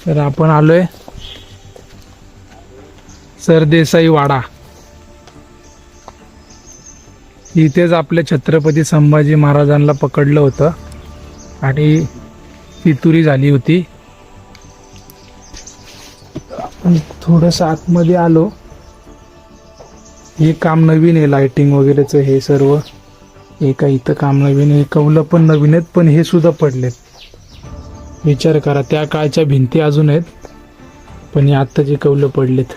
तर आपण आलोय सरदेसाई वाडा. इथेच आपल्या छत्रपती संभाजी महाराजांना पकडलं होतं आणि फितुरी झाली होती. आपण थोडस आतमध्ये आलो. हे काम नवीन आहे, लाइटिंग वगैरेच हे सर्व. हे काही इथं काम नवीन आहे, कौलं पण नवीन आहेत, पण हे सुद्धा पडलेत. विचार करा, त्या काळच्या भिंती अजून आहेत, पण हे आत्ताचे कौलं पडलेत.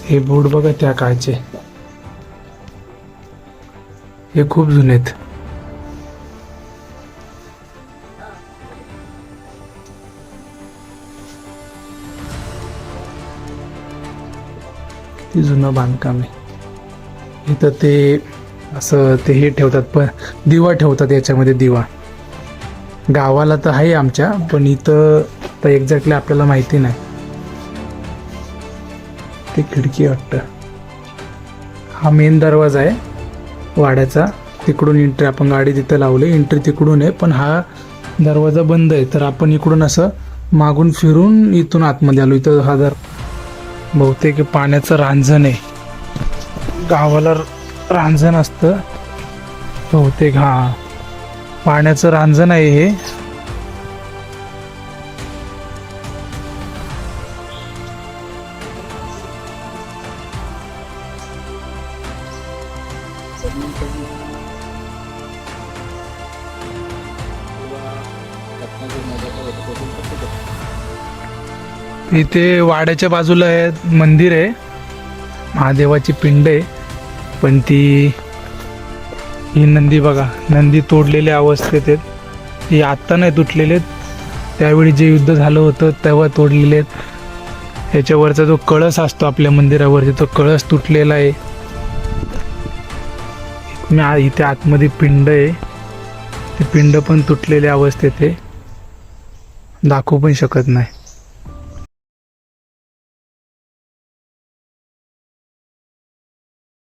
हे बोर्ड बघा त्या काळचे, हे खूप जुने आहेत. किती जुनं बांधकाम आहे. इथं ते असं ते हे ठेवतात, पण दिवा ठेवतात याच्यामध्ये, दिवा. गावाला तर आहे आमच्या, पण इथं तर एक्झॅक्टली आपल्याला माहिती नाही. ते खिडकी वाटतं. हा मेन दरवाजा आहे वाड्याचा. तिकडून एंट्री, आपण गाडी तिथं लावली, एंट्री तिकडून आहे, पण हा दरवाजा बंद आहे. तर आपण इकडून असं मागून फिरून इथून आतमध्ये आलो. इथं हा बहुतेक पाण्याचं रांजण आहे. गावाला रांजण असतं बहुतेक. हा पाण्याचं रांजण आहे हे. इथे वाड्याच्या बाजूला मंदिर आहे, महादेवाची पिंड आहे. पण ही नंदी बघा, नंदी तोडलेल्या अवस्थेत आहेत. ही आत्ता नाही तुटलेले आहेत, त्यावेळी जे युद्ध झालं होतं तेव्हा तोडलेले आहेत. ह्याच्यावरचा जो कळस असतो आपल्या मंदिरावरती, तो कळस तुटलेला आहे. इथे आतमध्ये पिंड आहे, ते पिंड पण तुटलेल्या अवस्थेत आहे, दाखवू पण शकत नाही.